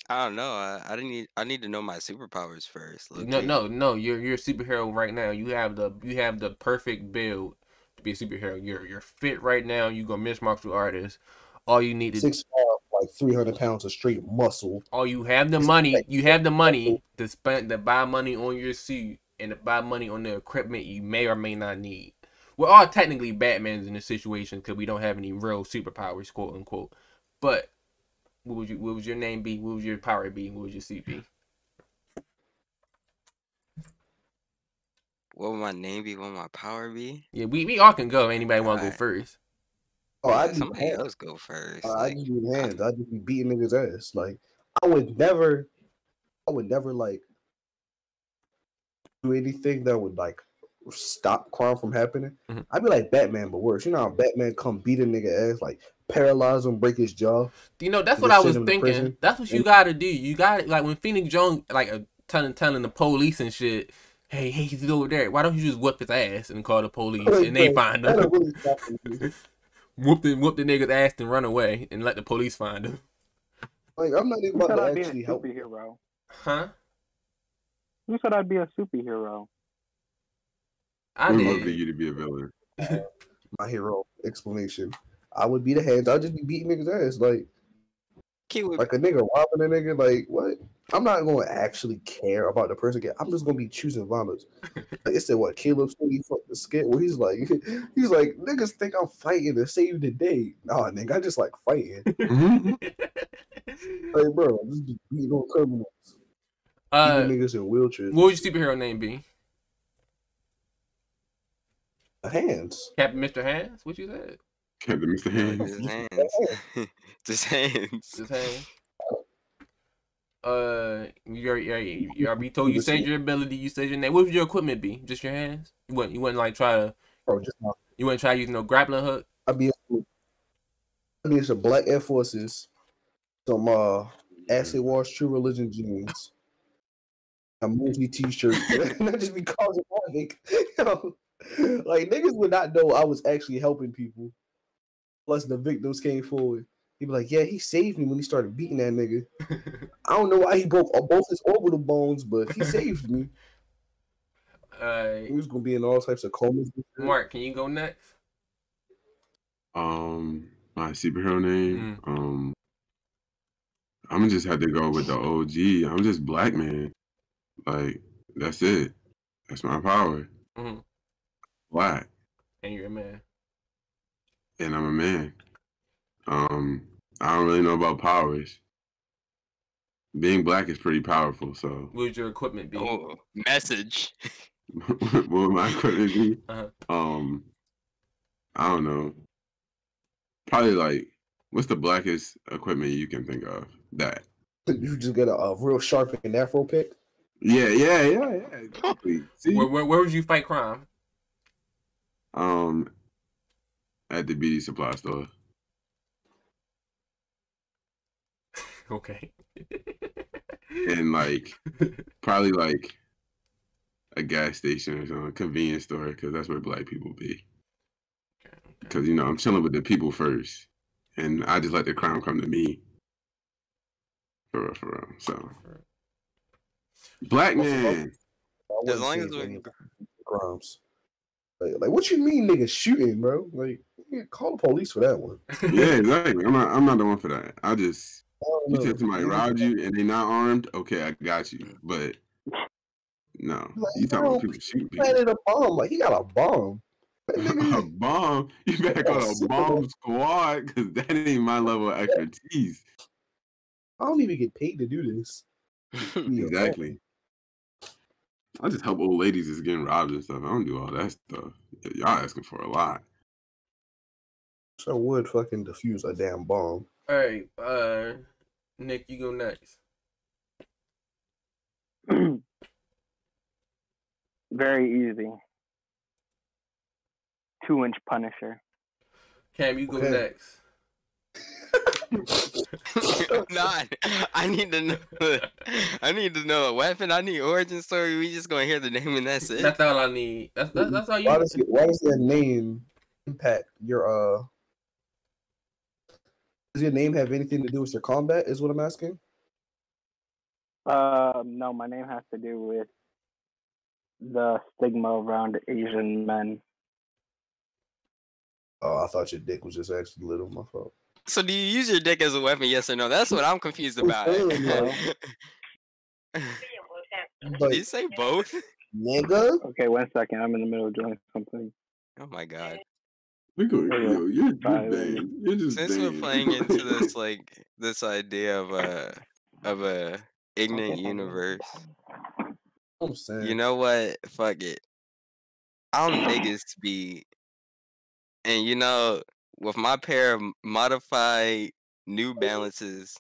don't know. I need to know my superpowers first. No. You're a superhero right now. You have the perfect build to be a superhero. You're fit right now. You go mixed martial artist. All you need to 6'5", like 300 pounds of straight muscle. Oh, you have the money. You have the money to buy money on your suit and to buy money on the equipment you may or may not need. We're all technically Batmans in this situation because we don't have any real superpowers, quote unquote. But what would your name be? What would your power be? What would your suit be? What would my name be? What would my power be? Yeah, we all can go. Anybody want to go first? Oh, yeah, somebody else go first. I just need hands. I just be beating niggas' ass. Like I would never like do anything that would like stop crime from happening. Mm-hmm. I'd be like Batman, but worse. You know how Batman come beat a nigga ass, like paralyze him, break his jaw. You know, that's what I was thinking. That's what you gotta do. You got like when Pheonix Jones like telling the police and shit. Hey, he's over there. Why don't you just whip his ass and call the police and they find him? Really whoop the nigga's ass and run away and let the police find him. Like I'm not even about to actually help. Superhero. Huh? You said I'd be a superhero. I did. Love for you to be a villain. My hero explanation. I would be the hands. I'd just be beating niggas' ass. Like a nigga robbing a nigga. Like, what? I'm not going to actually care about the person. I'm just going to be choosing violence. Like, it's what Caleb said, he fucked the skit where he's like, niggas think I'm fighting to save the day. Nah, nigga, I just like fighting. Like, bro, I'm just beating on criminals. Even niggas in wheelchairs. What would your superhero name be? Hands. Captain Mr. Hands? What you said? Captain Mr. Hands. Just hands. Just hands. You already told you said your ability, you said your name. What would your equipment be? Just your hands? You wouldn't like try to you wouldn't try using no grappling hook? I'd be some black Air Forces, some acid wash True Religion jeans, a movie t-shirt, and I just be causing havoc. Like niggas would not know I was actually helping people. Plus the victims came forward. He'd be like, yeah, he saved me when he started beating that nigga. I don't know why he broke both his orbital bones, but he saved me. He was gonna be in all types of comas. Marc, can you go next? My superhero name. I'm gonna just have to go with the OG. I'm just black man. Like that's it. That's my power. Mm-hmm. Black. And you're a man. And I'm a man. I don't really know about powers. Being black is pretty powerful, so. What would your equipment be? Oh, message. What would my equipment be? Uh-huh. I don't know. Probably like, what's the blackest equipment you can think of? That. You just get a real sharp and afro pick? Yeah. Exactly. See? Where would you fight crime? At the beauty supply store. Okay. And like, probably like a gas station or something, a convenience store, because that's where black people be. Okay. Because I'm chilling with the people first, and I just let the crime come to me. For real. So, black man. I As wouldn't long say as it's we, any crimes. Like, what you mean, niggas shooting, bro? Like, yeah, call the police for that one. Yeah, exactly. I'm not the one for that. You know. said somebody robbed you and they not armed. Okay, I got you. But no, Like, you talking about people shooting he people. planted a bomb. Like, he got a bomb. That A nigga, bomb? You better call it a bomb squad, because that ain't my level of expertise. I don't even get paid to do this. Exactly. I just help old ladies that's getting robbed and stuff. I don't do all that stuff. Y'all asking for a lot. So I would fucking defuse a damn bomb. All right, Nick, you go next. Very easy. 2-inch Punisher. Cam, you go Okay. next. nah, I need to know. I need to know a weapon. I need origin story. We just gonna hear the name and that's it. That's all I need. That's all you. Why does that name impact your Does your name have anything to do with your combat? Is what I'm asking. No, my name has to do with the stigma around Asian men. Oh, I thought your dick was just actually little. My fault. So do you use your dick as a weapon? Yes or no? That's what I'm confused about. No. Did you say both? Nigga. Okay, 1 second. I'm in the middle of doing something. Oh my god. You're just Bye. banned. You're just Since banned. we're playing into this this idea of a ignorant universe, I'm saying. you know what? Fuck it. I'm niggas be, and with my pair of modified New Balances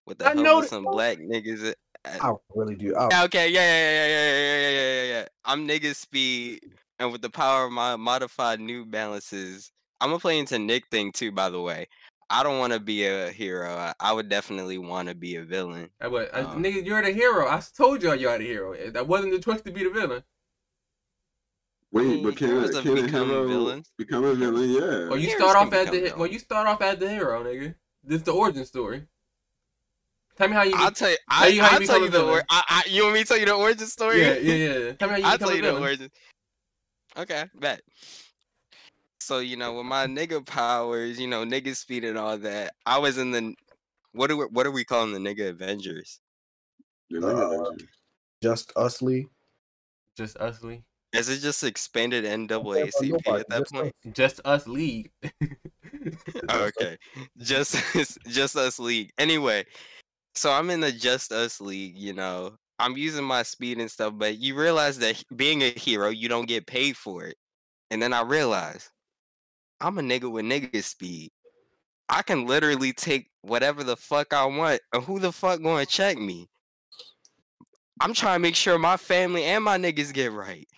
with the I help know of that- some black niggas. I really do. Yeah, okay, yeah. I'm niggas speed, and with the power of my modified New Balances, I'm gonna play into Nick thing too. By the way, I don't want to be a hero. I would definitely want to be a villain. Nigga, you're the hero. I told y'all you're the hero. That wasn't the choice to be the villain. Wait, but can heroes a have hero become villains. become a villain? Yeah. Well, you Heroes start off can as become villains. you start off as the hero, nigga. This is the origin story. Tell me how you. I'll tell you. how you I'll become tell a you the villain. you want me to tell you the origin story? Yeah. Tell me how you I'll become tell a you the villain. origin. Okay, bet. So with my nigga powers, nigga speed and all that, I was in the what are we calling the nigga Avengers? The nigga Avengers. Just us, Lee. Just us, Lee. Is it just expanded NAACP at that point? Just us league. Okay, just us league. Anyway, so I'm in the just us league. I'm using my speed and stuff, but you realize that being a hero, you don't get paid for it. And then I realized I'm a nigga with nigga speed. I can literally take whatever the fuck I want, and who the fuck gonna check me? I'm trying to make sure my family and my niggas get right.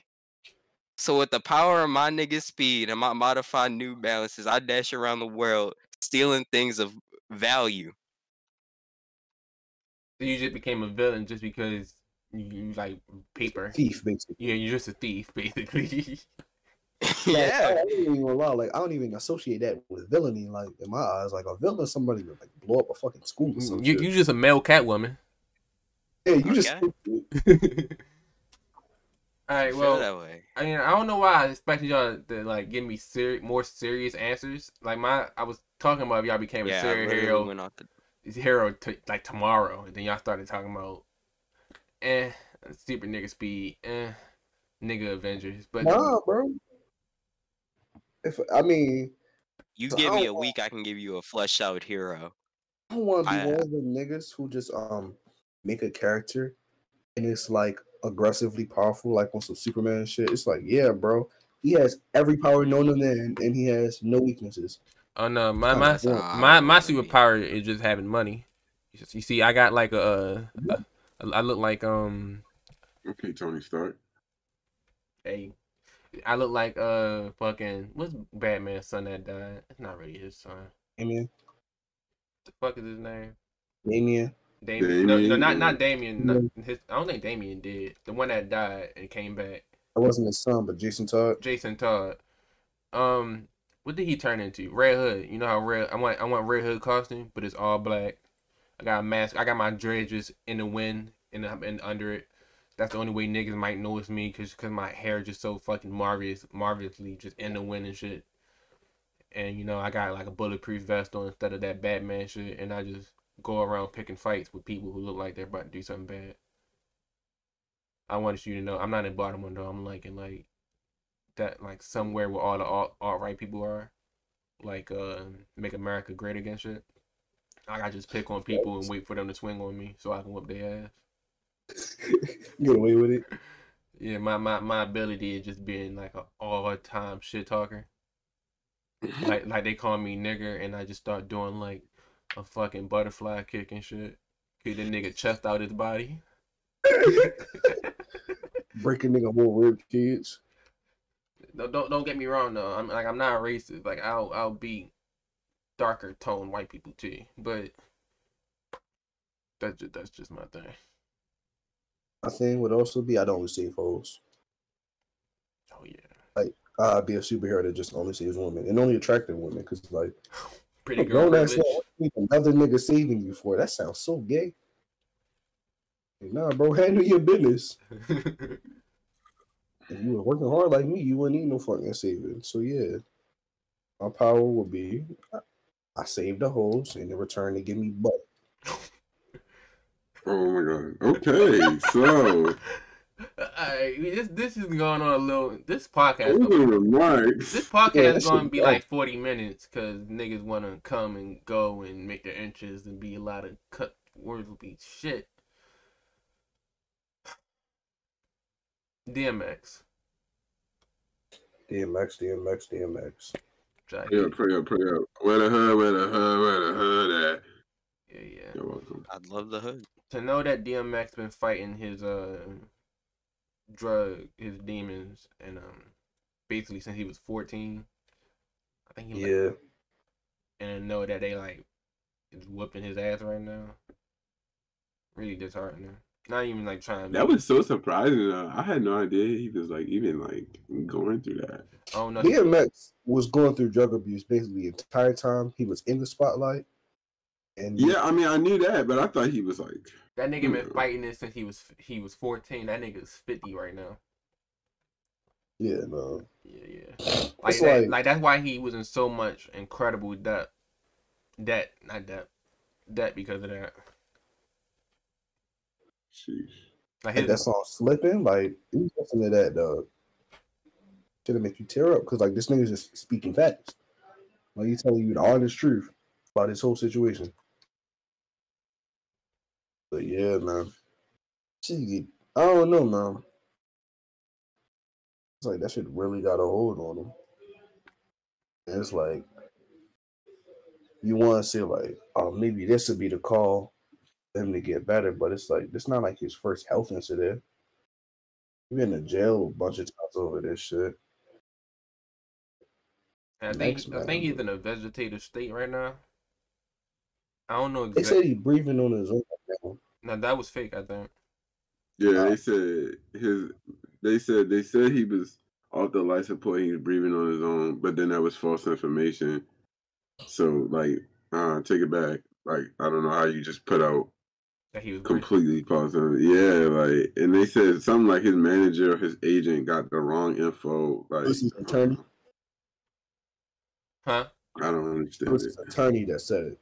So with the power of my nigga speed and my modified New Balances, I dash around the world stealing things of value. So you just became a villain just because you like paper. Thief, basically. Yeah, you're just a thief, basically. Yeah. I don't even lie. Like, I don't even associate that with villainy. Like, in my eyes, like a villain is somebody that like blow up a fucking school or something. You just a male Catwoman. Yeah, you just. All right, well, that way. I mean, I don't know why I expected y'all to like give me more serious answers. Like I was talking about if y'all became a serial hero like tomorrow, and then y'all started talking about super nigga speed, nigga Avengers. But nah, bro. You give me a week, I can give you a fleshed out hero. I don't want to be one of the niggas who just make a character and it's like aggressively powerful, like on some Superman shit. It's like, yeah, bro, he has every power known to man, and he has no weaknesses. Oh no, my superpower is just having money. You see, I got like I look like Okay, Tony Stark. Hey, I look like fucking what's Batman's son that died? It's not really his son. Damian. The fuck is his name? Damian. Damien. No, not Damien. Yeah. I don't think Damien did. The one that died and came back. That wasn't his son, but Jason Todd. Jason Todd. What did he turn into? Red Hood. You know how I want Red Hood costume, but it's all black. I got a mask. I got my dreads just in the wind and under it. That's the only way niggas might know it's me, cause my hair just so fucking marvelously just in the wind and shit. And you know I got like a bulletproof vest on instead of that Batman shit, and I just go around picking fights with people who look like they're about to do something bad. I wanted you to know I'm not in Baltimore though. I'm like in like that, like somewhere where all the alt-right people are, like Make America Great Again shit. I just pick on people and wait for them to swing on me so I can whoop their ass. Get away with it. Yeah, my ability is just being like an all-time shit talker. Like they call me nigger and I just start doing like a fucking butterfly kick and shit. Kick the nigga chest out his body. Breaking nigga whole rib cage. No, don't get me wrong though. I'm not racist. Like I'll beat darker tone white people too, but that's just my thing. My thing would also be I don't receive hoes. Oh yeah. Like I'd be a superhero that just only saves women and only attractive women because like pretty girl privilege. Another nigga saving you for that sounds so gay. Like, nah, bro, handle your business. If you were working hard like me, you wouldn't need no fucking saving. So yeah, my power would be I save the hoes and in return they give me butt. Oh my god. Okay, so this is going on a little. This podcast. This Marc. podcast is going to be like 40 minutes because niggas want to come and go and make their entries and be a lot of cut words will be shit. DMX. Pray up. Where the hood at? Yeah. You're welcome. I'd love the hood. To know that DMX been fighting his his demons and basically since he was 14. I think he and know that they like is whooping his ass right now. Really disheartening. Not even like trying to. That was so surprising. I had no idea he was like even like going through that. Oh no, DMX was going through drug abuse basically the entire time he was in the spotlight. And yeah, I mean I knew that, but I thought he was like that nigga been fighting this since he was 14. That nigga's 50 right now. Yeah, no. Yeah. Like that's why he was in so much incredible debt because of that. Sheesh. Like that song Slipping, like you listen to that dog. Should make you tear up because like this nigga's just speaking facts. Like he's telling you the honest truth about this whole situation. But yeah, man. I don't know, man. It's like that shit really got a hold on him. And it's like you want to say like, oh, maybe this would be the call for him to get better, but it's like it's not like his first health incident. He's been in jail a bunch of times over this shit. And I think he's in a vegetative state right now. I don't know exactly. They said he's breathing on his own right now. No, that was fake, I think. Yeah, they said he was off the life support, he was breathing on his own, but then that was false information. So like take it back. Like I don't know how you just put out that he was completely positive. Yeah, like and they said something like his manager or his agent got the wrong info. Like this is attorney. Huh? I don't understand. It was his attorney that said it.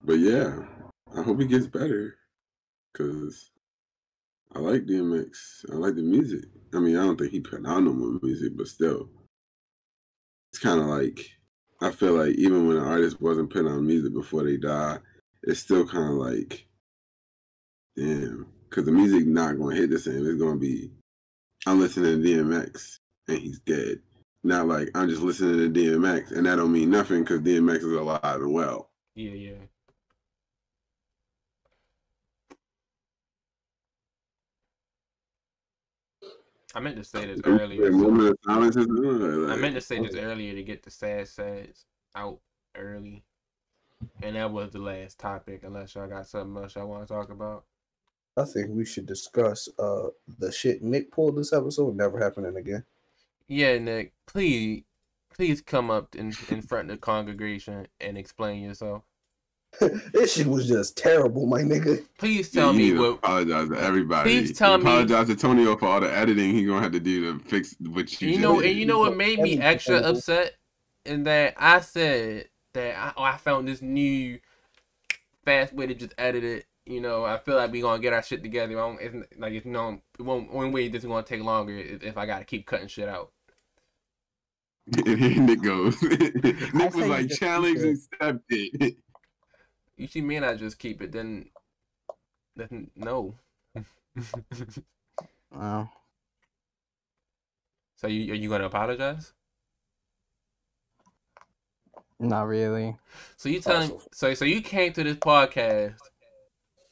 But yeah, I hope he gets better because I like DMX. I like the music. I mean, I don't think he put out no more music, but still, it's kind of like I feel like even when an artist wasn't putting out music before they die, it's still kind of like, damn, because the music not going to hit the same. It's going to be, I'm listening to DMX and he's dead. Not like I'm just listening to DMX and that don't mean nothing because DMX is alive and well. Yeah. I meant to say this earlier. I meant to say this earlier to get the sad sads out. early. And that was the last topic, unless y'all got something else y'all want to talk about. I think we should discuss the shit Nick pulled this episode never happening again. Yeah, Nick, please come up in front of the congregation and explain yourself. This shit was just terrible, my nigga. Please tell me what. Apologize to everybody. Please tell me. Apologize to Tonio for all the editing he gonna have to do to fix what you. You know what made me extra upset, and that I said that I found this new fast way to just edit it. You know, I feel like we gonna get our shit together. One way this is gonna take longer if I gotta keep cutting shit out. And here Nick goes. Nick was like challenged and accepted. You see me and I just keep it, then no. Wow. So are you gonna apologize? Not really. So you tell him, so you came to this podcast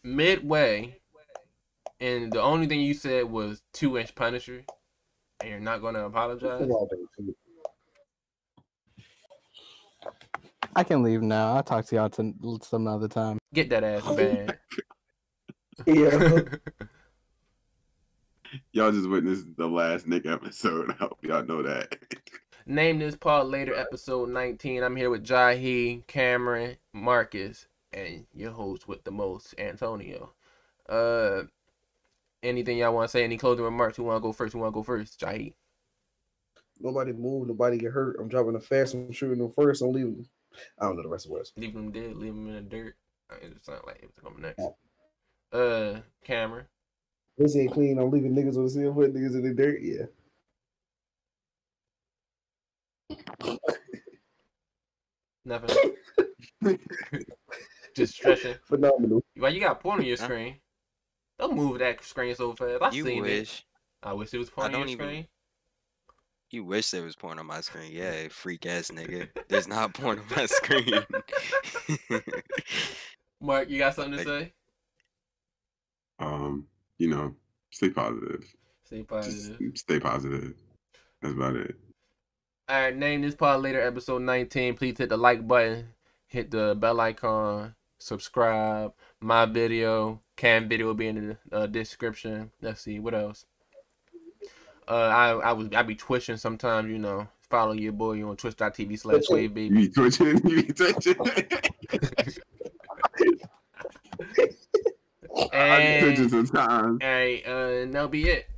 midway, and the only thing you said was 2-inch Punisher, and you're not gonna apologize? I can leave now. I'll talk to y'all some other time. Get that ass banned. Yeah. Y'all just witnessed the last Nick episode. I hope y'all know that. Name This Pod Later, episode 19. I'm here with Jahi, Cameron, Marcus, and your host with the most, Antonio. Anything y'all want to say? Any closing remarks? Who want to go first? Jahi. Nobody move. Nobody get hurt. I'm dropping the fast. I'm shooting them first. I'm leaving. I don't know the rest of the words. Leave them dead. Leave them in the dirt. It sounds like it was coming next. Cameron. This ain't clean. I'm leaving niggas on the field, putting niggas in the dirt. Yeah. Nothing. Just stretching. Phenomenal. Why you got porn on your screen? Don't move that screen so fast. I seen wish. it. I wish it was porn on your screen. You wish there was porn on my screen. Yeah, freak ass nigga. There's not porn on my screen. Marc, you got something to say? You know, stay positive. Stay positive. Just stay positive. That's about it. All right, Name This Pod Later, episode 19. Please hit the like button, hit the bell icon, subscribe. My video, Cam video will be in the description. Let's see, what else? I be twitching sometimes, you know. Follow your boy on twitch.tv/wavebaby. You be twitching. You be twitching. And sometimes. that'll be it.